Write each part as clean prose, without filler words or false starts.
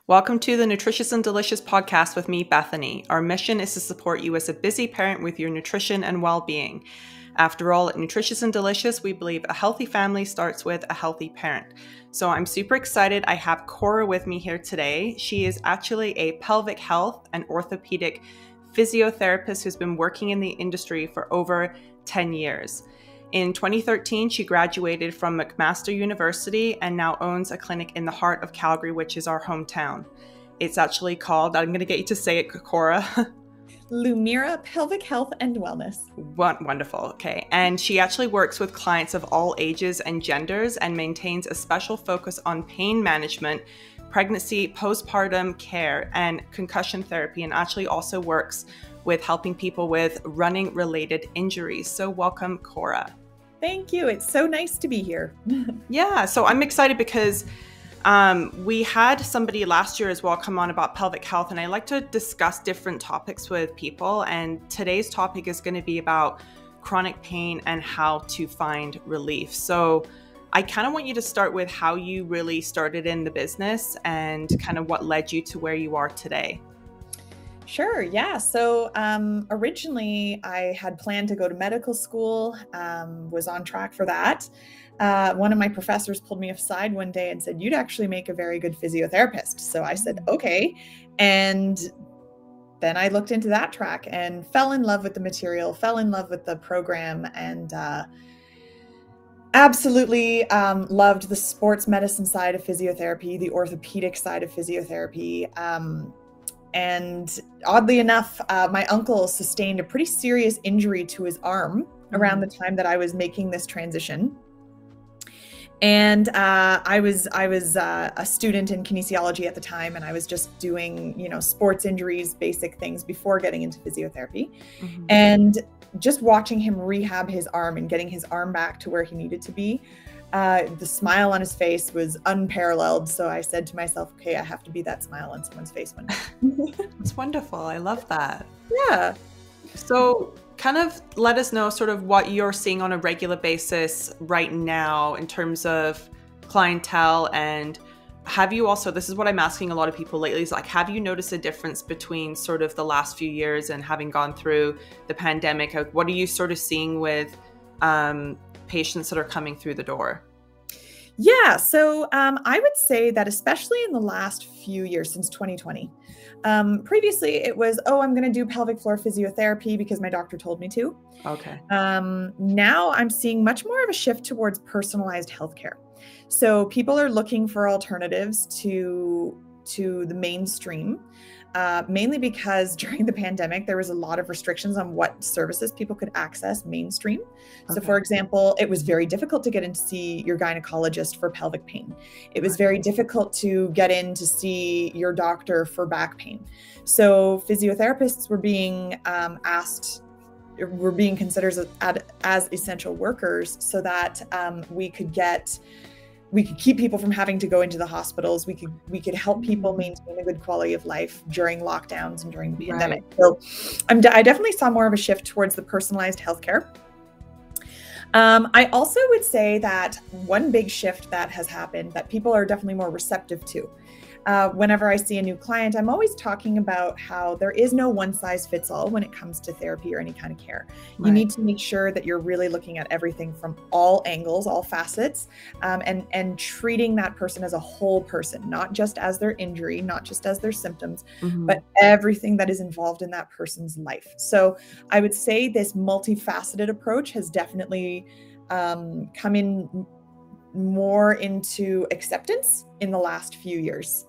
Welcome to the Nutritious and Delicious podcast with me, Bethany. Our mission is to support you as a busy parent with your nutrition and well-being. After all, at Nutritious and Delicious, we believe a healthy family starts with a healthy parent. So I'm super excited. I have Cora with me here today. She is actually a pelvic health and orthopedic physiotherapist who's been working in the industry for over 10 years. In 2013, she graduated from McMaster University and now owns a clinic in the heart of Calgary, which is our hometown. It's actually called, I'm going to get you to say it, Cora. Lumira Pelvic Health and Wellness. Wonderful. Okay. And she actually works with clients of all ages and genders and maintains a special focus on pain management, pregnancy, postpartum care, and concussion therapy, and actually also works with helping people with running related injuries. So welcome, Cora. Thank you. It's so nice to be here. Yeah. So I'm excited because we had somebody last year as well come on about pelvic health, and I like to discuss different topics with people. And today's topic is going to be about chronic pain and how to find relief. So I kind of want you to start with how you really started in the business and kind of what led you to where you are today. Sure. Yeah. So originally I had planned to go to medical school, was on track for that. One of my professors pulled me aside one day and said, "You'd actually make a very good physiotherapist." So I said, "Okay." And then I looked into that track and fell in love with the material, fell in love with the program, and absolutely loved the sports medicine side of physiotherapy, the orthopedic side of physiotherapy. And oddly enough, my uncle sustained a pretty serious injury to his arm around the time that I was making this transition. And I was a student in kinesiology at the time, and I was just doing, sports injuries, basic things before getting into physiotherapy. Mm-hmm. And just watching him rehab his arm and getting his arm back to where he needed to be, the smile on his face was unparalleled. So I said to myself, okay, I have to be that smile on someone's face one day. It's wonderful. I love that. Yeah. So kind of let us know sort of what you're seeing on a regular basis right now in terms of clientele, and have you also, this is what I'm asking a lot of people lately, is like, have you noticed a difference between sort of the last few years and having gone through the pandemic? What are you sort of seeing with patients that are coming through the door? Yeah, so I would say that especially in the last few years, since 2020, previously it was, I'm going to do pelvic floor physiotherapy because my doctor told me to. Okay. Now I'm seeing much more of a shift towards personalized healthcare. So people are looking for alternatives to the mainstream. Mainly because during the pandemic, there was a lot of restrictions on what services people could access mainstream. Okay. So for example, it was very difficult to get in to see your gynecologist for pelvic pain. It was very difficult to get in to see your doctor for back pain. So physiotherapists were being were being considered as essential workers so that we could keep people from having to go into the hospitals. We could help people maintain a good quality of life during lockdowns and during the pandemic. Right. So I definitely saw more of a shift towards the personalized healthcare. I also would say that one big shift that has happened that people are definitely more receptive to. Whenever I see a new client, I'm always talking about how there is no one size fits all when it comes to therapy or any kind of care. Right. You need to make sure that you're really looking at everything from all angles, all facets, and treating that person as a whole person, not just as their injury, not just as their symptoms, but everything that is involved in that person's life. So I would say this multifaceted approach has definitely come in more into acceptance in the last few years.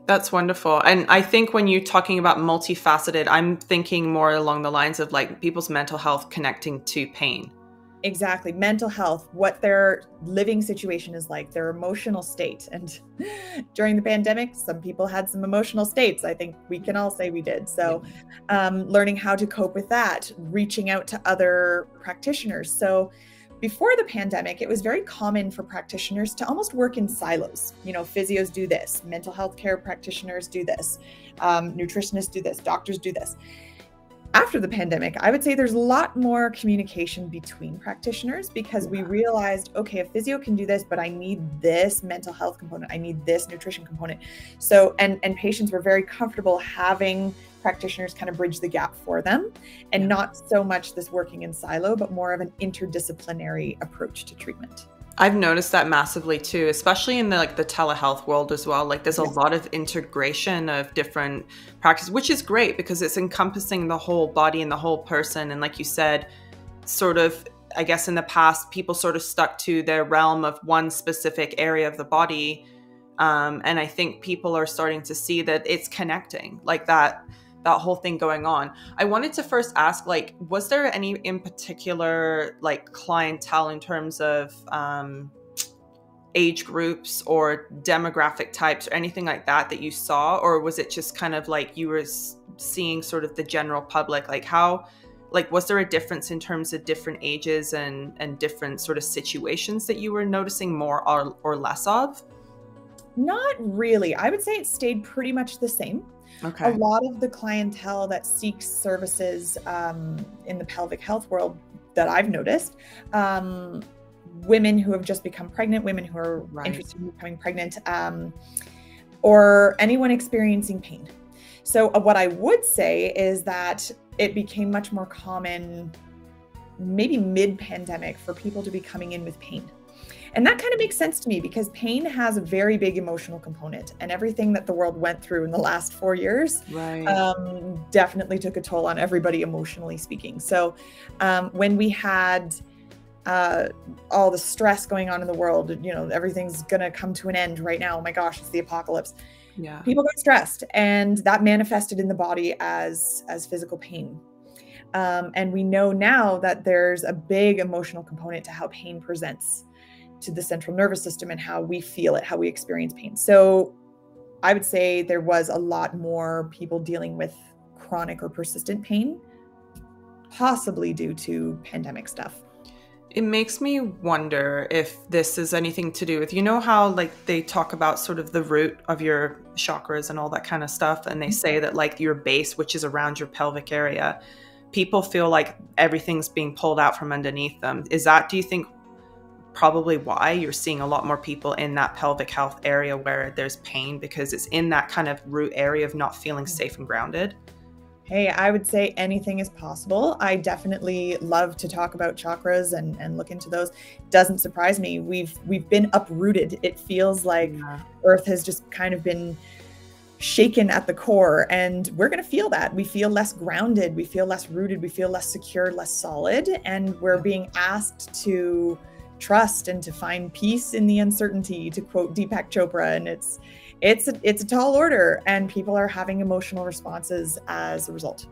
That's wonderful. And I think when you're talking about multifaceted, I'm thinking more along the lines of like people's mental health connecting to pain. Exactly. Mental health, what their living situation is like, their emotional state. And during the pandemic, some people had some emotional states. I think we can all say we did. So learning how to cope with that, reaching out to other practitioners. So before the pandemic, it was very common for practitioners to almost work in silos. Physios do this, mental health care practitioners do this, nutritionists do this, doctors do this. After the pandemic, I would say there's a lot more communication between practitioners because we realized, okay, a physio can do this, but I need this mental health component. I need this nutrition component. So, and patients were very comfortable having practitioners kind of bridge the gap for them, and not so much this working in silo, but more of an interdisciplinary approach to treatment. I've noticed that massively too, especially in the telehealth world as well. Like there's a lot of integration of different practices, which is great because it's encompassing the whole body and the whole person. And like you said, sort of, I guess in the past, people sort of stuck to their realm of one specific area of the body. And I think people are starting to see that it's connecting, like that whole thing going on. I wanted to first ask, like, was there any in particular like clientele in terms of age groups or demographic types or anything like that you saw? Or was it just kind of like you were seeing sort of the general public? Like how, like, was there a difference in terms of different ages and different sort of situations that you were noticing more or less of? Not really. I would say it stayed pretty much the same. Okay. A lot of the clientele that seeks services in the pelvic health world that I've noticed, women who have just become pregnant, women who are interested in becoming pregnant, or anyone experiencing pain. So what I would say is that it became much more common, maybe mid-pandemic, for people to be coming in with pain. And that kind of makes sense to me because pain has a very big emotional component, and everything that the world went through in the last 4 years definitely took a toll on everybody emotionally speaking. So when we had all the stress going on in the world, you know, everything's going to come to an end right now. Oh my gosh, it's the apocalypse. Yeah. People got stressed, and that manifested in the body as physical pain. And we know now that there's a big emotional component to how pain presents to the central nervous system and how we feel it, how we experience pain. So I would say there was a lot more people dealing with chronic or persistent pain, possibly due to pandemic stuff. It makes me wonder if this is anything to do with, you know how like they talk about sort of the root of your chakras and all that kind of stuff. And they say that like your base, which is around your pelvic area, people feel like everything's being pulled out from underneath them. Is that, do you think, probably why you're seeing a lot more people in that pelvic health area where there's pain, because it's in that kind of root area of not feeling safe and grounded? Hey, I would say anything is possible. I definitely love to talk about chakras and look into those. Doesn't surprise me. We've been uprooted. It feels like Earth has just kind of been shaken at the core, and we're going to feel that. We feel less grounded. We feel less rooted. We feel less secure, less solid. And we're being asked to trust and to find peace in the uncertainty, to quote Deepak Chopra. And it's a tall order, and people are having emotional responses as a result.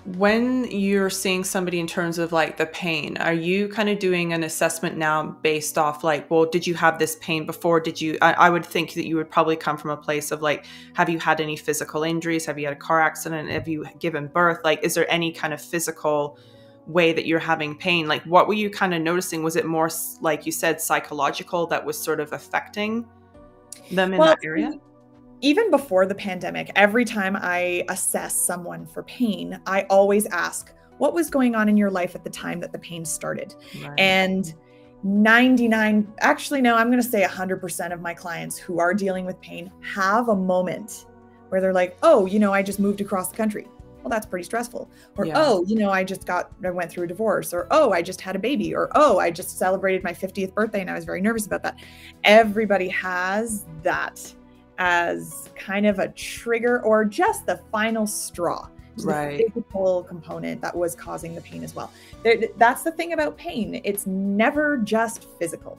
When you're seeing somebody in terms of like the pain, are you kind of doing an assessment now based off like, well, did you have this pain before? Did you, I would think that you would probably come from a place of like, have you had any physical injuries? Have you had a car accident? Have you given birth? Like, is there any kind of physical way that you're having pain? Like, what were you kind of noticing? Was it more, like you said, psychological that was sort of affecting them in that area? Even before the pandemic, every time I assess someone for pain, I always ask, what was going on in your life at the time that the pain started? And 99, actually, no, I'm going to say 100% of my clients who are dealing with pain have a moment where they're like, oh, you know, I just moved across the country. Well, that's pretty stressful. Or, oh, you know, I went through a divorce. Or, oh, I just had a baby. Or, oh, I just celebrated my 50th birthday and I was very nervous about that. Everybody has that as kind of a trigger or just the final straw to the physical component that was causing the pain as well. That's the thing about pain. It's never just physical.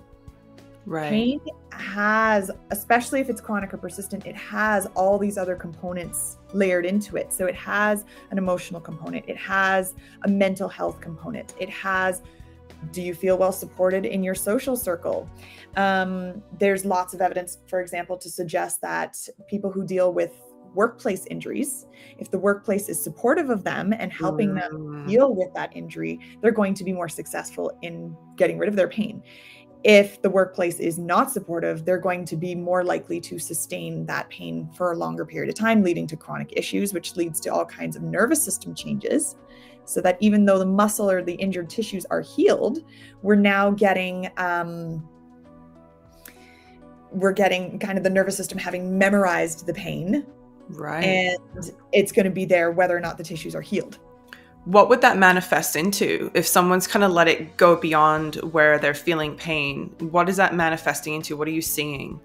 Pain has, especially if it's chronic or persistent, it has all these other components layered into it. So it has an emotional component. It has a mental health component. It has, do you feel well supported in your social circle? There's lots of evidence, for example, to suggest that people who deal with workplace injuries, if the workplace is supportive of them and helping them deal with that injury, they're going to be more successful in getting rid of their pain. If the workplace is not supportive, they're going to be more likely to sustain that pain for a longer period of time, leading to chronic issues, which leads to all kinds of nervous system changes. So that even though the muscle or the injured tissues are healed, we're now getting kind of the nervous system having memorized the pain. Right. And it's going to be there whether or not the tissues are healed. What would that manifest into? If someone's kind of let it go beyond where they're feeling pain, what is that manifesting into? What are you seeing?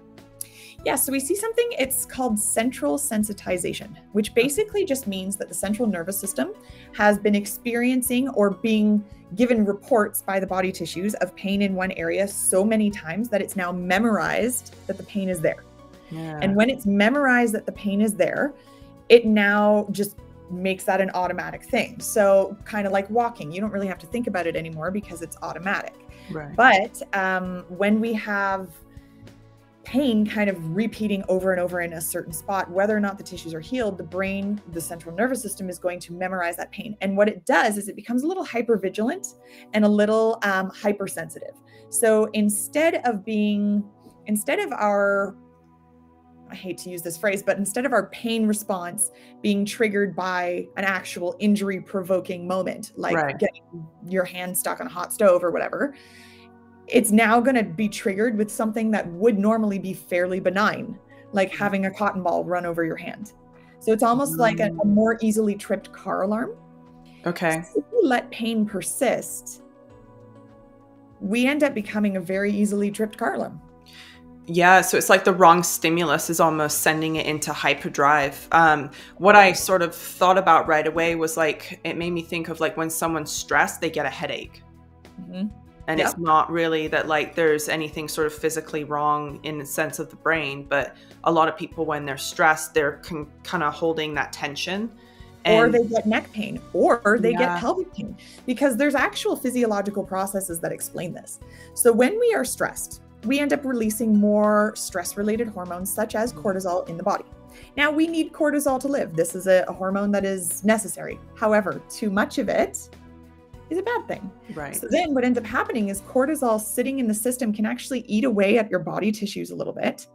Yeah, so we see something, it's called central sensitization, which basically just means that the central nervous system has been experiencing or being given reports by the body tissues of pain in one area so many times that it's now memorized that the pain is there. Yeah. And when it's memorized that the pain is there, it now just makes that an automatic thing. So kind of like walking, you don't really have to think about it anymore because it's automatic. Right. But when we have pain kind of repeating over and over in a certain spot, whether or not the tissues are healed, the brain, the central nervous system is going to memorize that pain. And what it does is it becomes a little hypervigilant and a little hypersensitive. So instead of our, I hate to use this phrase, but instead of our pain response being triggered by an actual injury provoking moment, like getting your hand stuck on a hot stove or whatever, it's now going to be triggered with something that would normally be fairly benign, like having a cotton ball run over your hand. So it's almost like a more easily tripped car alarm. Okay. So if we let pain persist, we end up becoming a very easily tripped car alarm. Yeah, so it's like the wrong stimulus is almost sending it into hyperdrive. What I sort of thought about right away was like, it made me think of like when someone's stressed, they get a headache. Mm-hmm. And it's not really that like there's anything sort of physically wrong in the sense of the brain, but a lot of people when they're stressed, they're kind of holding that tension. Or they get neck pain, or they get pelvic pain, because there's actual physiological processes that explain this. So when we are stressed, we end up releasing more stress-related hormones such as cortisol in the body. Now, we need cortisol to live. This is a hormone that is necessary. However, too much of it is a bad thing. Right. So then what ends up happening is cortisol sitting in the system can actually eat away at your body tissues a little bit,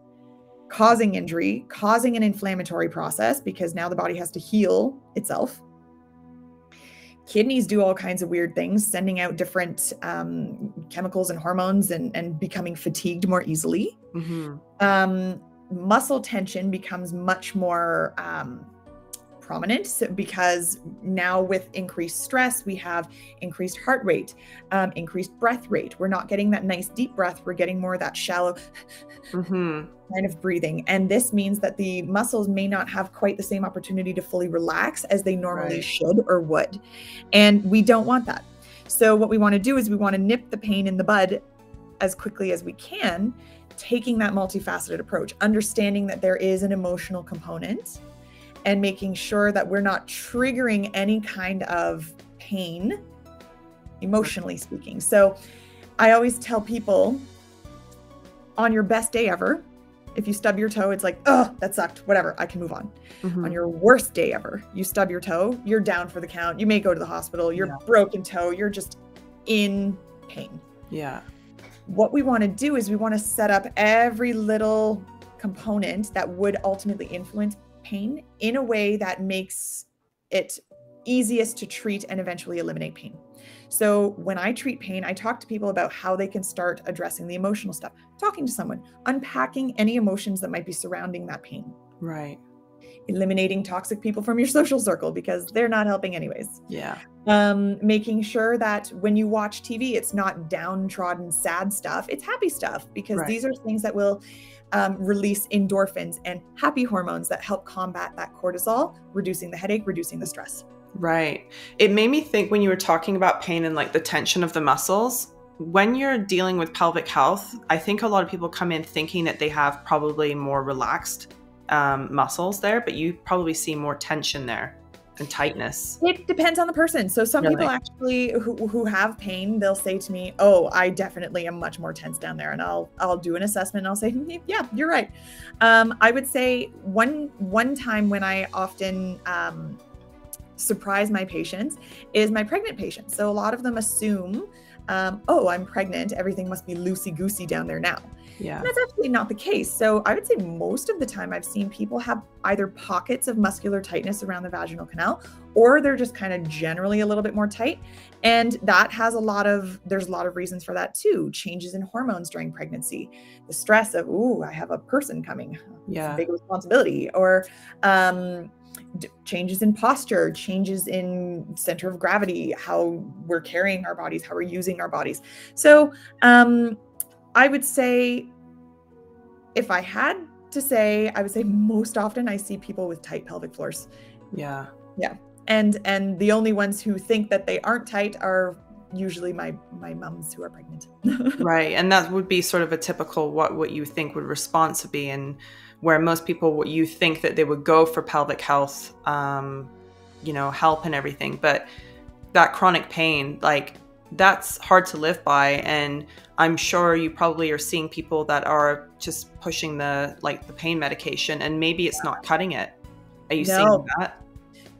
causing injury, causing an inflammatory process because now the body has to heal itself. Kidneys do all kinds of weird things, sending out different chemicals and hormones and becoming fatigued more easily. Mm-hmm. Muscle tension becomes much more prominent because now with increased stress, we have increased heart rate, increased breath rate. We're not getting that nice deep breath. We're getting more of that shallow kind of breathing. And this means that the muscles may not have quite the same opportunity to fully relax as they normally should or would. And we don't want that. So what we want to do is we want to nip the pain in the bud as quickly as we can, taking that multifaceted approach, understanding that there is an emotional component and making sure that we're not triggering any kind of pain, emotionally speaking. So I always tell people, on your best day ever, if you stub your toe, it's like, oh, that sucked, whatever, I can move on. Mm-hmm. On your worst day ever, you stub your toe, you're down for the count, you may go to the hospital, you're broken toe, you're just in pain. Yeah. What we want to do is we want to set up every little component that would ultimately influence pain in a way that makes it easiest to treat and eventually eliminate pain. So when I treat pain, I talk to people about how they can start addressing the emotional stuff, talking to someone, unpacking any emotions that might be surrounding that pain. Right. Eliminating toxic people from your social circle because they're not helping anyways. Yeah. Making sure that when you watch TV, it's not downtrodden, sad stuff. It's happy stuff because these are things that will release endorphins and happy hormones that help combat that cortisol, reducing the headache, reducing the stress. Right. It made me think when you were talking about pain and like the tension of the muscles, when you're dealing with pelvic health, I think a lot of people come in thinking that they have probably more relaxed muscles there, but you probably see more tension there and tightness. It depends on the person. So some people actually who have pain, they'll say to me, oh, I definitely am much more tense down there. And I'll do an assessment and I'll say, yeah, you're right. I would say one time when I often surprise my patients is my pregnant patients. So a lot of them assume oh, I'm pregnant, everything must be loosey-goosey down there now. Yeah. And that's absolutely not the case. So I would say most of the time I've seen people have either pockets of muscular tightness around the vaginal canal, or they're just kind of generally a little bit more tight. And that has there's a lot of reasons for that too. Changes in hormones during pregnancy, the stress of, ooh, I have a person coming. It's a big responsibility. Or changes in posture, changes in center of gravity, how we're carrying our bodies, how we're using our bodies. So I would say, if I had to say, I would say most often I see people with tight pelvic floors. Yeah. Yeah. And the only ones who think that they aren't tight are usually my moms who are pregnant. Right. And that would be sort of a typical what you think would response be, and where most people, what you think that they would go for pelvic health, help and everything. But that chronic pain, like, that's hard to live by. And I'm sure you probably are seeing people that are just pushing the pain medication, and maybe it's not cutting it. Are you seeing that?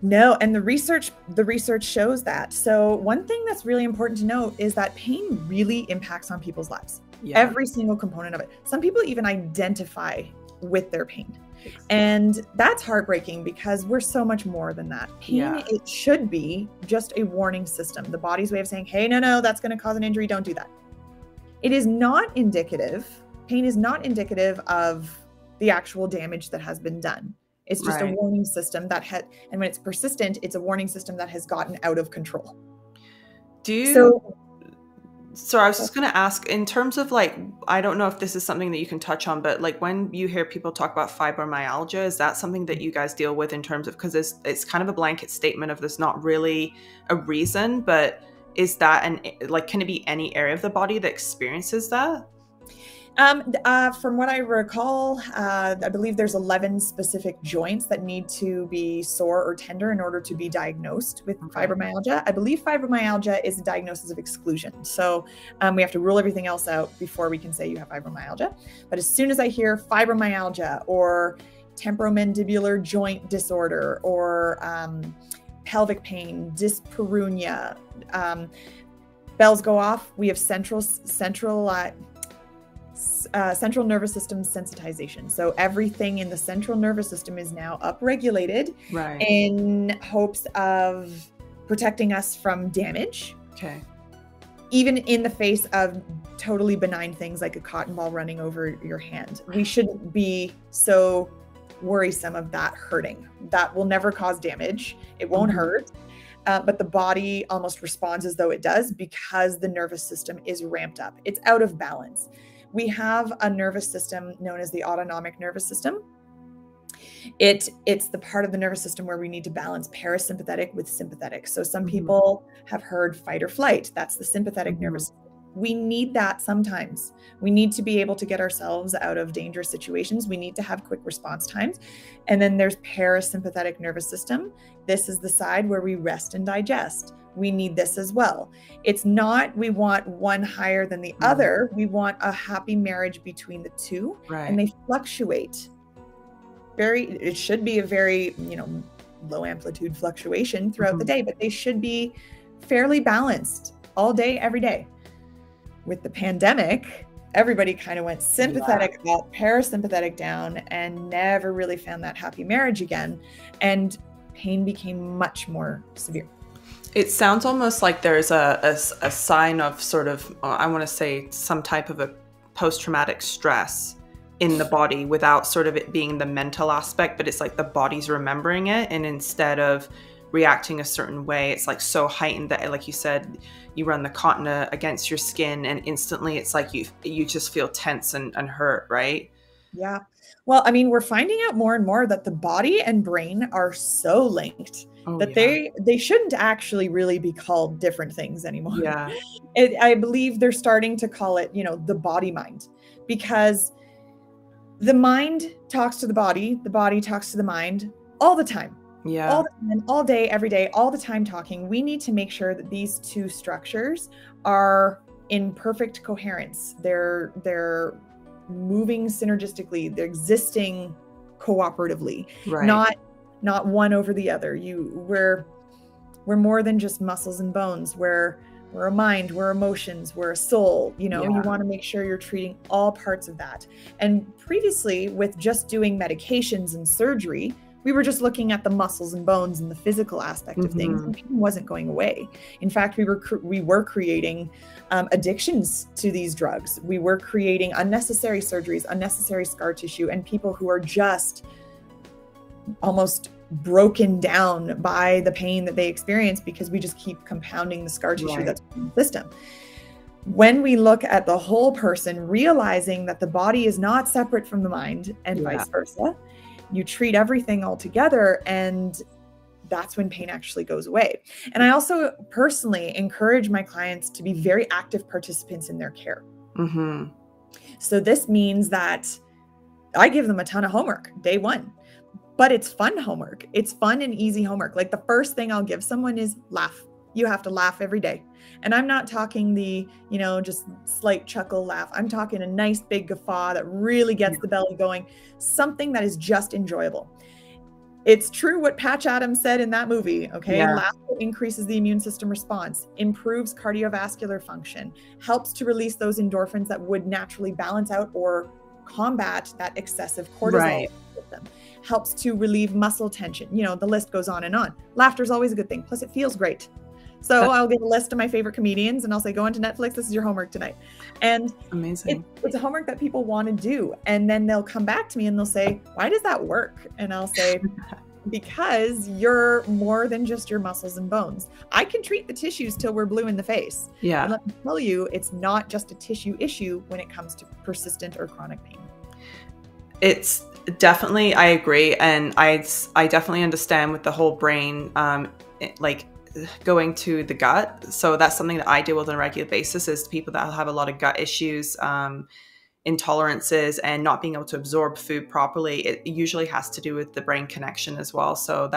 No, and the research shows that. So one thing that's really important to note is that pain really impacts on people's lives. Yeah. Every single component of it. Some people even identify with their pain. And that's heartbreaking, because we're so much more than that. Pain, it should be just a warning system. The body's way of saying, hey, no, that's going to cause an injury. Don't do that. It is not indicative. Pain is not indicative of the actual damage that has been done. It's just a warning system and when it's persistent, it's a warning system that has gotten out of control. So I was just going to ask, in terms of I don't know if this is something that you can touch on, but when you hear people talk about fibromyalgia, is that something that you guys deal with in terms of, because it's kind of a blanket statement of there's not really a reason, but is that can it be any area of the body that experiences that? From what I recall, I believe there's 11 specific joints that need to be sore or tender in order to be diagnosed with fibromyalgia. I believe fibromyalgia is a diagnosis of exclusion. So we have to rule everything else out before we can say you have fibromyalgia. But as soon as I hear fibromyalgia or temporomandibular joint disorder or pelvic pain, dyspareunia, bells go off. We have central nervous system sensitization. So everything in the central nervous system is now upregulated in hopes of protecting us from damage. Okay. Even in the face of totally benign things like a cotton ball running over your hand. We shouldn't be so worrisome of that hurting. That will never cause damage. It won't hurt. But the body almost responds as though it does, because the nervous system is ramped up. It's out of balance. We have a nervous system known as the autonomic nervous system. It's the part of the nervous system where we need to balance parasympathetic with sympathetic. So some people have heard fight or flight. That's the sympathetic nervous system. We need that sometimes. We need to be able to get ourselves out of dangerous situations. We need to have quick response times. And then there's parasympathetic nervous system. This is the side where we rest and digest. We need this as well. It's not, we want one higher than the other. We want a happy marriage between the two, and they fluctuate. It should be a very, low amplitude fluctuation throughout the day, but they should be fairly balanced all day, every day. With the pandemic, everybody kind of went sympathetic up, parasympathetic down, and never really found that happy marriage again. And pain became much more severe. It sounds almost like there's a sign of sort of, I want to say, some type of a post-traumatic stress in the body, without sort of it being the mental aspect, but it's like the body's remembering it. And instead of reacting a certain way, it's so heightened that, like you said, you run the cotton against your skin and instantly it's like you just feel tense and hurt, right? Yeah. Well, I mean, we're finding out more and more that the body and brain are so linked that they shouldn't actually really be called different things anymore. Yeah. I believe they're starting to call it, the body mind, because the mind talks to the body talks to the mind all the time. Yeah. All the time, all day, every day, all the time talking. We need to make sure that these two structures are in perfect coherence. They're moving synergistically. They're existing cooperatively, not one over the other. We're more than just muscles and bones. We're we're a mind, we're emotions, we're a soul. You know, Yeah. you want to make sure you're treating all parts of that. And previously, with just doing medications and surgery, we were just looking at the muscles and bones and the physical aspect of things, and pain wasn't going away. In fact, we were creating addictions to these drugs. We were creating unnecessary surgeries, unnecessary scar tissue, and people who are just almost broken down by the pain that they experience because we just keep compounding the scar tissue that's in the system. When we look at the whole person, realizing that the body is not separate from the mind and vice versa, you treat everything all together, and that's when pain actually goes away. And I also personally encourage my clients to be very active participants in their care. So this means that I give them a ton of homework day one, but it's fun homework. It's fun and easy homework. Like the first thing I'll give someone is laugh. You have to laugh every day. And I'm not talking the, you know, just slight chuckle laugh. I'm talking a nice big guffaw that really gets the belly going, something that is just enjoyable. It's true what Patch Adams said in that movie, okay? Laughter increases the immune system response, improves cardiovascular function, helps to release those endorphins that would naturally balance out or combat that excessive cortisol system, helps to relieve muscle tension. You know, the list goes on and on. Laughter is always a good thing. Plus it feels great. So I'll get a list of my favorite comedians and I'll say, go into Netflix. This is your homework tonight. And amazing. It's a homework that people want to do. And then they'll come back to me and they'll say, why does that work? And I'll say, because you're more than just your muscles and bones. I can treat the tissues till we're blue in the face. Yeah. And let me tell you, it's not just a tissue issue when it comes to persistent or chronic pain. It's definitely, I agree. And I definitely understand with the whole brain, like going to the gut. So that's something that I deal with on a regular basis, is people that have a lot of gut issues, intolerances, and not being able to absorb food properly. It usually has to do with the brain connection as well. So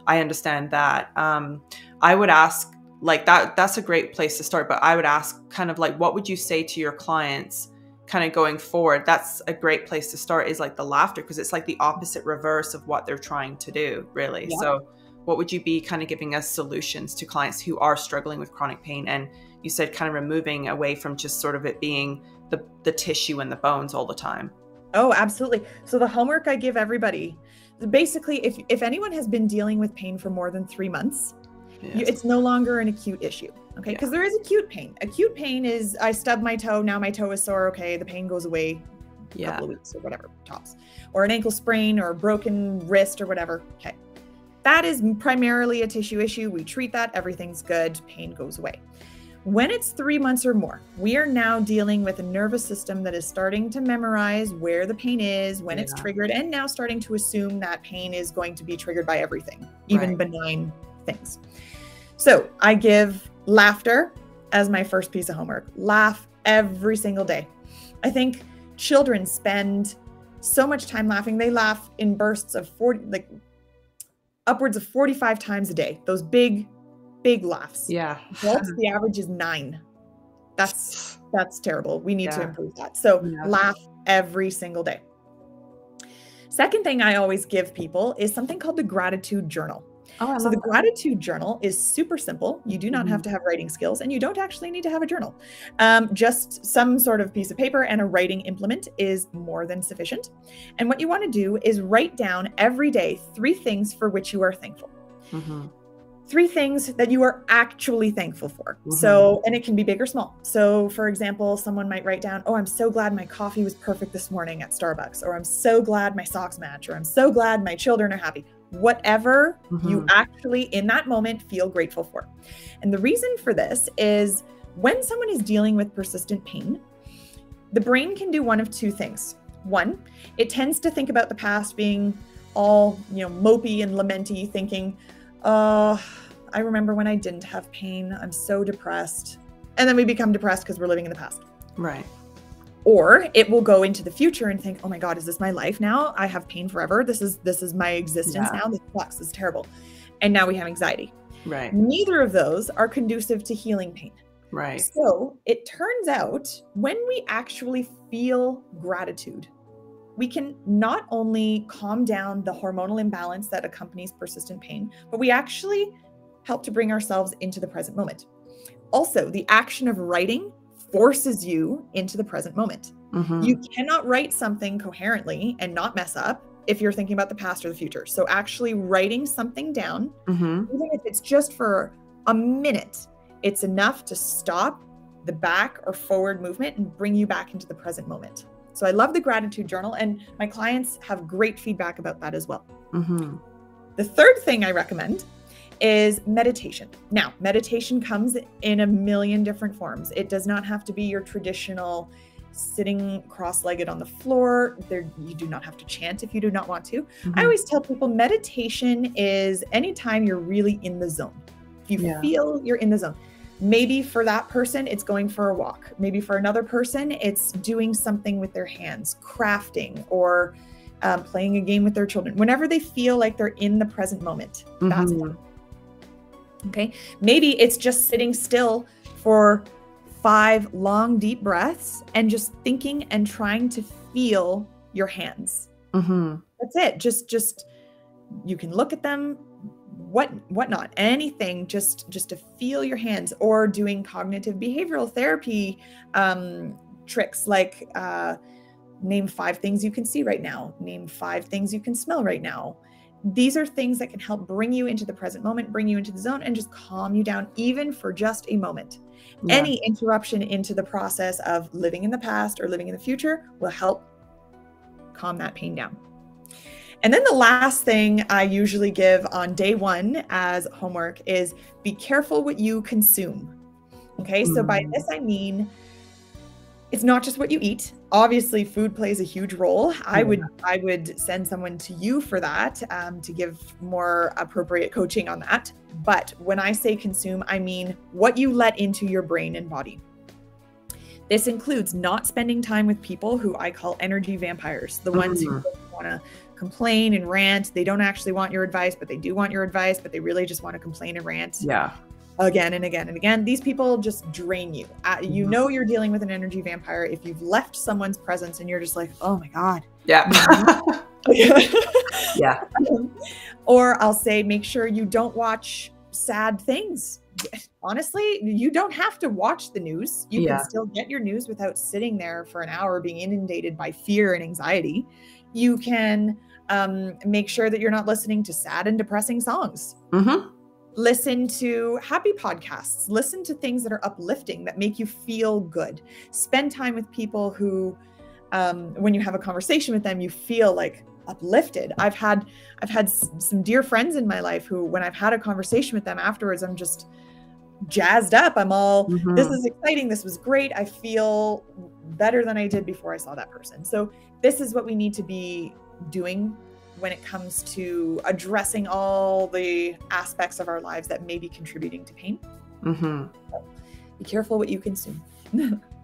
I understand that. I would ask, like, that's a great place to start, but I would ask kind of like, what would you say to your clients kind of going forward? That's a great place to start, is like the laughter, because it's like the opposite reverse of what they're trying to do, really. Yeah. So what would you be kind of giving us solutions to clients who are struggling with chronic pain? And you said kind of removing away from just sort of it being the tissue and the bones all the time. Oh, absolutely. So the homework I give everybody, basically, if anyone has been dealing with pain for more than 3 months, it's no longer an acute issue. Okay. Because there is acute pain. Acute pain is, I stubbed my toe. Now my toe is sore. Okay. The pain goes away a couple of weeks or whatever, tops. Or an ankle sprain or a broken wrist or whatever. Okay. That is primarily a tissue issue. We treat that. Everything's good. Pain goes away. When it's 3 months or more, we are now dealing with a nervous system that is starting to memorize where the pain is, when it's triggered, and now starting to assume that pain is going to be triggered by everything, even benign things. So I give laughter as my first piece of homework. Laugh every single day. I think children spend so much time laughing. They laugh in bursts of 40, like upwards of 45 times a day. Those big laughs. Yeah. Adults, the average is 9. That's terrible. We need to improve that. So laugh every single day. Second thing I always give people is something called the gratitude journal. Oh, so the gratitude journal is super simple. You do not have to have writing skills, and you don't actually need to have a journal. Just some sort of piece of paper and a writing implement is more than sufficient. And what you want to do is write down every day 3 things for which you are thankful. 3 things that you are actually thankful for. So, and it can be big or small. So for example, someone might write down, oh, I'm so glad my coffee was perfect this morning at Starbucks, or I'm so glad my socks match, or I'm so glad my children are happy. Whatever you actually in that moment feel grateful for. And the reason for this is when someone is dealing with persistent pain, the brain can do one of 2 things. One, it tends to think about the past being all, mopey and lamenty, thinking, oh, I remember when I didn't have pain. I'm so depressed. And then we become depressed because we're living in the past. Right. Or it will go into the future and think, oh my God, is this my life now? I have pain forever. This is my existence now. This sucks. This is terrible. And now we have anxiety. Right. Neither of those are conducive to healing pain. Right. So it turns out when we actually feel gratitude, we can not only calm down the hormonal imbalance that accompanies persistent pain, but we actually help to bring ourselves into the present moment. Also, the action of writing forces you into the present moment. You cannot write something coherently and not mess up if you're thinking about the past or the future. So actually writing something down, even if it's just for a minute, it's enough to stop the back or forward movement and bring you back into the present moment. So I love the gratitude journal, and my clients have great feedback about that as well. The third thing I recommend is meditation. Now, meditation comes in a million different forms. It does not have to be your traditional sitting cross-legged on the floor. You do not have to chant if you do not want to. I always tell people meditation is anytime you're really in the zone. If you feel you're in the zone. Maybe for that person, it's going for a walk. Maybe for another person, it's doing something with their hands, crafting, or playing a game with their children. Whenever they feel like they're in the present moment, that's fun. Okay. Maybe it's just sitting still for 5 long, deep breaths and just thinking and trying to feel your hands. That's it. Just you can look at them, whatnot, anything, just to feel your hands, or doing cognitive behavioral therapy tricks like name 5 things you can see right now, name 5 things you can smell right now. These are things that can help bring you into the present moment, bring you into the zone, and just calm you down, even for just a moment. Any interruption into the process of living in the past or living in the future will help calm that pain down. And then the last thing I usually give on day 1 as homework is be careful what you consume. Okay, so by this I mean it's not just what you eat. Obviously, food plays a huge role. I would send someone to you for that to give more appropriate coaching on that. But when I say consume, I mean what you let into your brain and body. This includes not spending time with people who I call energy vampires, the ones who want to complain and rant. They don't actually want your advice, but they do want your advice, but they really just want to complain and rant. Again and again and again. These people just drain you. You know you're dealing with an energy vampire if you've left someone's presence and you're just like, oh my God. Or I'll say, make sure you don't watch sad things. Honestly, you don't have to watch the news. You can still get your news without sitting there for an hour being inundated by fear and anxiety. You can make sure that you're not listening to sad and depressing songs. Listen to happy podcasts. Listen to things that are uplifting, that make you feel good. Spend time with people who, when you have a conversation with them, you feel like uplifted. I've had some dear friends in my life who, when I've had a conversation with them afterwards, I'm just jazzed up. I'm all, this is exciting. This was great. I feel better than I did before I saw that person. So this is what we need to be doing when it comes to addressing all the aspects of our lives that may be contributing to pain. So be careful what you consume.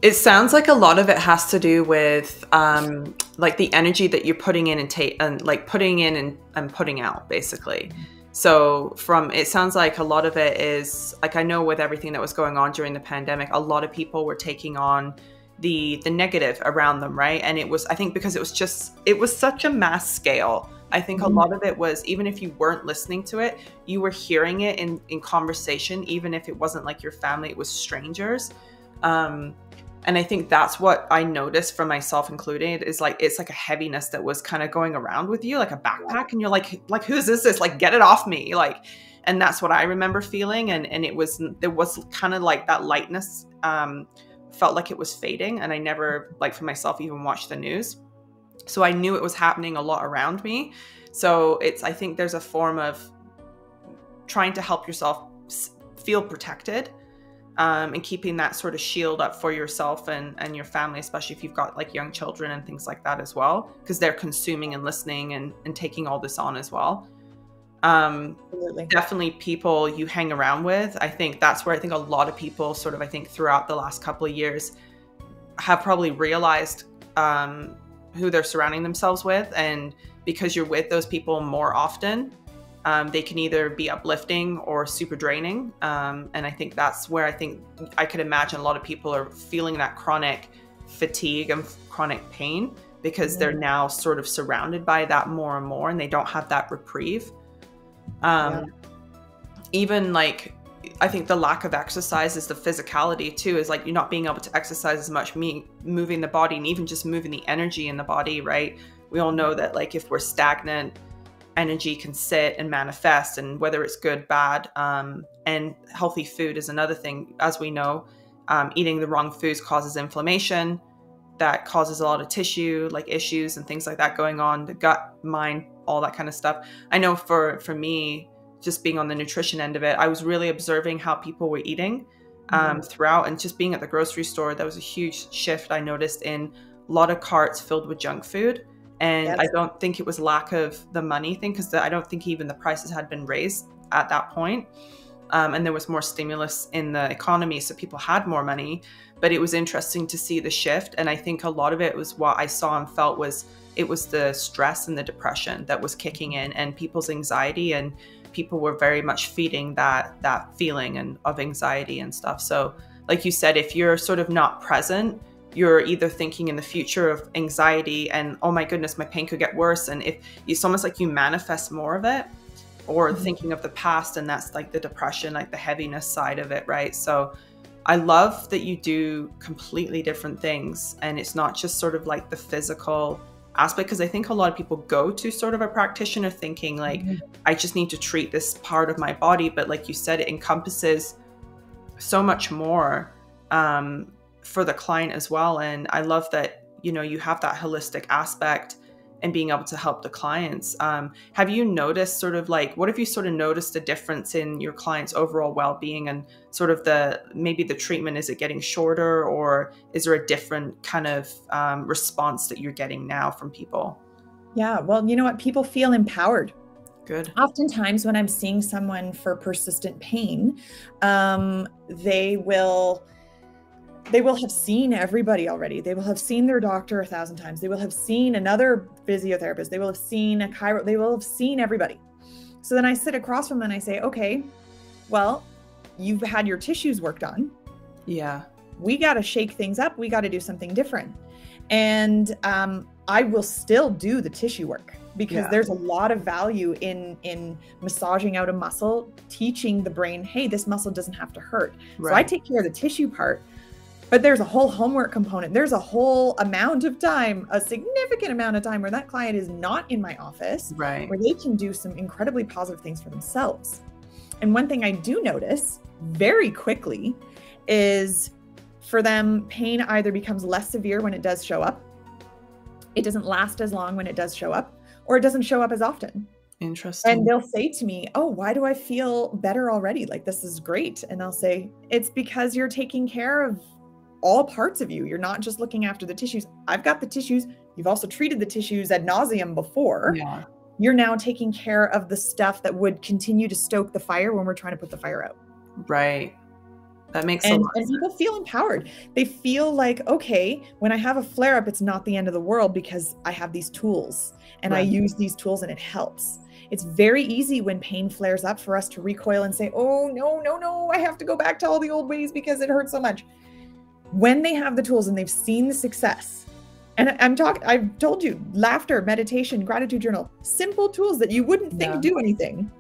It sounds like a lot of it has to do with like the energy that you're putting in and like putting in and putting out, basically. So it sounds like a lot of it is, like, I know with everything that was going on during the pandemic, a lot of people were taking on the negative around them, right? And it was, I think, because it was such a mass scale. I think a lot of it was, even if you weren't listening to it, you were hearing it in conversation, even if it wasn't like your family, it was strangers. And I think that's what I noticed for myself included, is like, it's like a heaviness that was kind of going around with you, like a backpack, and you're like, whose is this? Like, get it off me. Like, and that's what I remember feeling. And there was kind of like that lightness, felt like it was fading. And I never, like, for myself, even watched the news. So I knew it was happening a lot around me. So I think there's a form of trying to help yourself feel protected, and keeping that sort of shield up for yourself and your family, especially if you've got like young children and things like that as well, because they're consuming and listening and taking all this on as well. Definitely people you hang around with. I think that's where I think a lot of people sort of, I think throughout the last couple of years have probably realized who they're surrounding themselves with. And because you're with those people more often, they can either be uplifting or super draining. And I think that's where I could imagine a lot of people are feeling that chronic fatigue and chronic pain, because they're now sort of surrounded by that more and more, and they don't have that reprieve. Even like I think the lack of exercise is the physicality too, is like you're not being able to exercise as much, moving the body and even just moving the energy in the body, right? We all know that like if we're stagnant, energy can sit and manifest, and whether it's good, bad, and healthy food is another thing. As we know, eating the wrong foods causes inflammation. That causes a lot of tissue like issues and things like that going on, the gut, mind, all that kind of stuff. I know for me, just being on the nutrition end of it, I was really observing how people were eating throughout, and just being at the grocery store, there was a huge shift I noticed in a lot of carts filled with junk food. And Yes. I don't think it was lack of the money thing, because I don't think even the prices had been raised at that point. And there was more stimulus in the economy, so people had more money. But it was interesting to see the shift. And I think a lot of it was what I saw and felt was, it was the stress and the depression that was kicking in, and people's anxiety, and people were very much feeding that feeling and of anxiety and stuff. So like you said, if you're sort of not present, you're either thinking in the future of anxiety and, oh my goodness, my pain could get worse. And if it's almost like you manifest more of it, or thinking of the past, and that's like the depression, like the heaviness side of it, right? So I love that you do completely different things, and it's not just sort of like the physical aspect, because I think a lot of people go to sort of a practitioner thinking like, I just need to treat this part of my body. But like you said, it encompasses so much more for the client as well. And I love that, you know, you have that holistic aspect and being able to help the clients. Have you noticed sort of like, what have you sort of noticed a difference in your clients' overall well-being, and sort of maybe the treatment, is it getting shorter, or is there a different kind of response that you're getting now from people? Yeah, well, you know what? People feel empowered. Good. Oftentimes when I'm seeing someone for persistent pain, they will have seen everybody already. They will have seen their doctor 1,000 times. They will have seen another physiotherapist. They will have seen a chiro. They will have seen everybody. So then I sit across from them and I say, okay, well, you've had your tissues worked on. Yeah. We got to shake things up. We got to do something different. And I will still do the tissue work, because there's a lot of value in massaging out a muscle, teaching the brain, hey, this muscle doesn't have to hurt. Right. So I take care of the tissue part. But there's a whole homework component. There's a whole amount of time, a significant amount of time where that client is not in my office, right, where they can do some incredibly positive things for themselves. And one thing I do notice very quickly is, for them, pain either becomes less severe when it does show up, it doesn't last as long when it does show up, or it doesn't show up as often. Interesting. And they'll say to me, oh, why do I feel better already? Like, this is great. And I'll say, it's because you're taking care of all parts of you. You're not just looking after the tissues. I've got the tissues. You've also treated the tissues ad nauseum before. Yeah. You're now taking care of the stuff that would continue to stoke the fire when we're trying to put the fire out. Right. That makes a lot of sense. And people feel empowered. They feel like, okay, when I have a flare up, it's not the end of the world, because I have these tools and I use these tools and it helps. It's very easy when pain flares up for us to recoil and say, oh, no, I have to go back to all the old ways because it hurts so much. When they have the tools and they've seen the success, and I've told you, laughter, meditation, gratitude journal, simple tools that you wouldn't think do anything,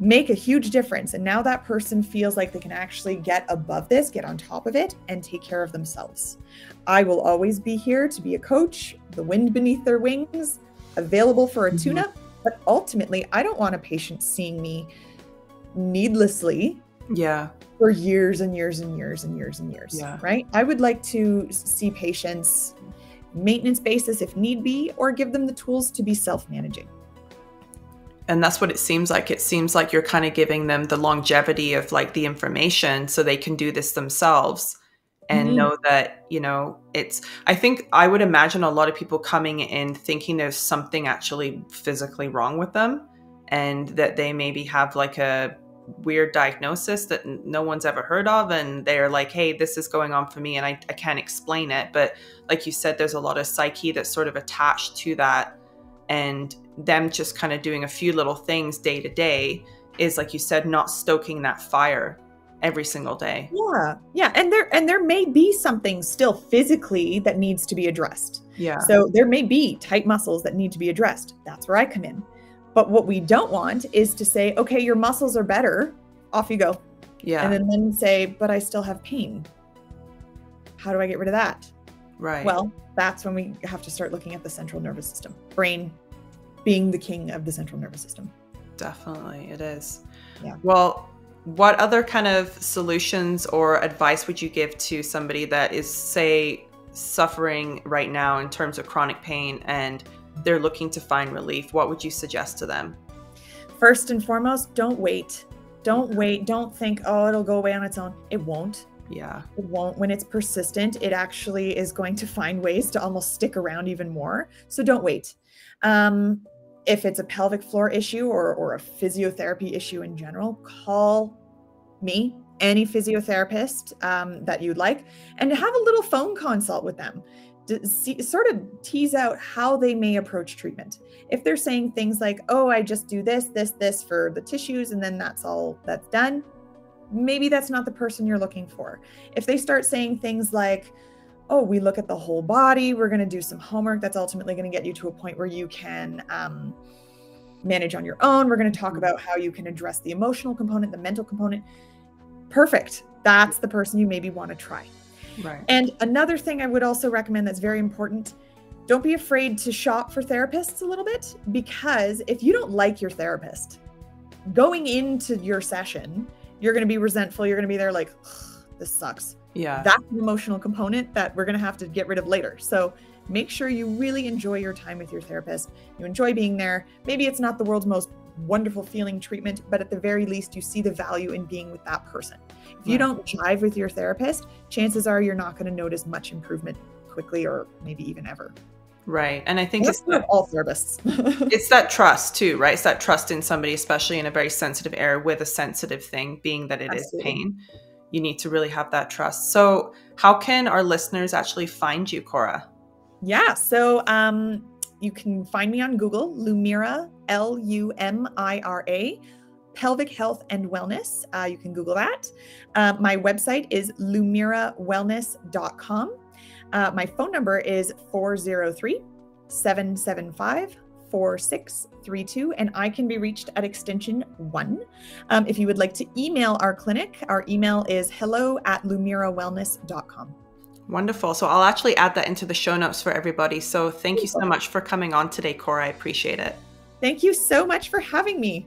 make a huge difference. And now that person feels like they can actually get above this, get on top of it, and take care of themselves. I will always be here to be a coach, the wind beneath their wings, available for a tune-up. But ultimately, I don't want a patient seeing me needlessly for years and years and years and years and years, right? I would like to see patients maintenance basis if need be, or give them the tools to be self-managing. And that's what it seems like. It seems like you're kind of giving them the longevity of like the information, so they can do this themselves and know that, you know, I think I would imagine a lot of people coming in thinking there's something actually physically wrong with them, and that they maybe have like a weird diagnosis that no one's ever heard of, and they're like, hey, this is going on for me and I can't explain it. But like you said, there's a lot of psyche that's sort of attached to that, and them just kind of doing a few little things day to day is, like you said, not stoking that fire every single day. Yeah. And there may be something still physically that needs to be addressed. Yeah. So there may be tight muscles that need to be addressed. That's where I come in. But what we don't want is to say, okay, your muscles are better, off you go. Yeah. And then say, but I still have pain. How do I get rid of that? Right. Well, that's when we have to start looking at the central nervous system, brain being the king of the central nervous system. Definitely, it is. Yeah. Well, what other kind of solutions or advice would you give to somebody that is, say, suffering right now in terms of chronic pain and they're looking to find relief? What would you suggest to them? First and foremost, don't wait. Don't wait. Don't think, oh, it'll go away on its own. It won't. Yeah. It won't. When it's persistent, it actually is going to find ways to almost stick around even more. So don't wait. If it's a pelvic floor issue or a physiotherapy issue in general, call me, any physiotherapist that you'd like, and have a little phone consult with them to sort of tease out how they may approach treatment. If they're saying things like, oh, I just do this, this for the tissues, and then that's all that's done, maybe that's not the person you're looking for. If they start saying things like, oh, we look at the whole body, we're going to do some homework that's ultimately going to get you to a point where you can manage on your own. We're going to talk about how you can address the emotional component, the mental component. Perfect. That's the person you maybe want to try. Right. And another thing I would also recommend that's very important, don't be afraid to shop for therapists a little bit, because if you don't like your therapist, going into your session, you're going to be resentful. You're going to be there like, this sucks. Yeah. That's an emotional component that we're going to have to get rid of later. So make sure you really enjoy your time with your therapist. You enjoy being there. Maybe it's not the world's most wonderful feeling treatment, but at the very least, you see the value in being with that person. If you don't jive with your therapist, chances are you're not going to notice much improvement quickly, or maybe even ever. Right. And I think it's all therapists. It's that trust too, right? It's that trust in somebody, especially in a very sensitive area with a sensitive thing, being that it is pain. You need to really have that trust. So how can our listeners actually find you, Cora? Yeah. So you can find me on Google, Lumira, Lumira, Pelvic Health and Wellness. You can Google that. My website is lumirawellness.com. My phone number is 403-775-4632, and I can be reached at extension 1. If you would like to email our clinic, our email is hello@lumirawellness.com. Wonderful. So I'll actually add that into the show notes for everybody. So thank you so much for coming on today, Cora. I appreciate it. Thank you so much for having me.